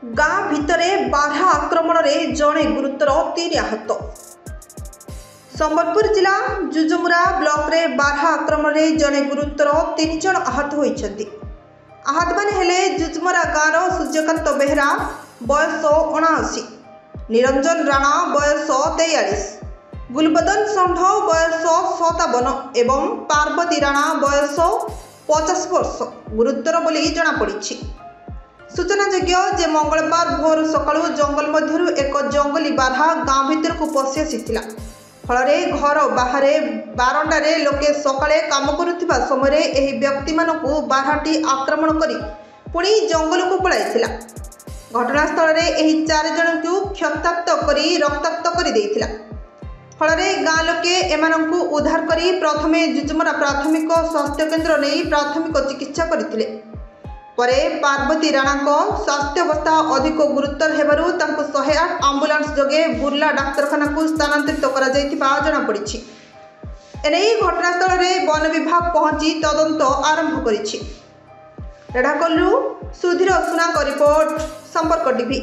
गाँ भितरे बारहा आक्रमण में जड़े गुरुतर 3 आहत। संबलपुर जिला जुजुमुरा ब्लॉक रे बारहा आक्रमण में जड़े गुरुतर 3 जन आहत होइछन्ति। आहत माने हेले जुजुमुरा गाँव सूर्यकांत बेहरा बयस 79, निरंजन राणा बयस 43, गुलबदन षंढ बयस 57 एवं पार्वती राणा बयस 50 वर्ष गुरुतर बोली जनापड़ी। सूचनायोग्य जे मंगलवार भोर सकाळु जंगल मध्यरु एक जंगली बारहा गाँ भितर को पशि आसीथिला। फलरे घर बाहर बारंडारे लोके सकाळे काम करुथिबा समय एही व्यक्ति मानकु बारहाटी आक्रमण करी पुणी जंगल को पळाइथिला। घटनास्थल रे एही 4 जनकु क्षताक्त करी रक्ताक्त करी देइथिला। फलरे गाँ लोके एमानकु उद्धार करी प्रथमे जुजुमरा प्राथमिक स्वास्थ्य केन्द्र नै प्राथमिक चिकित्सा करथिले। परे पार्वती राणा स्वास्थ्य अवस्था अधिक गुरुतर हेबारु तांको 108 आम्बुलांस जोगे बुर्ला डाक्तरखाना को स्थानांतरित करा जायतिबा जनापड़ी। एने घटनास्थल में वन विभाग पहुंची तदंत आरंभ करिछि। रेढ़ाकलु सुधीर सुना रिपोर्ट संपर्क टीवी।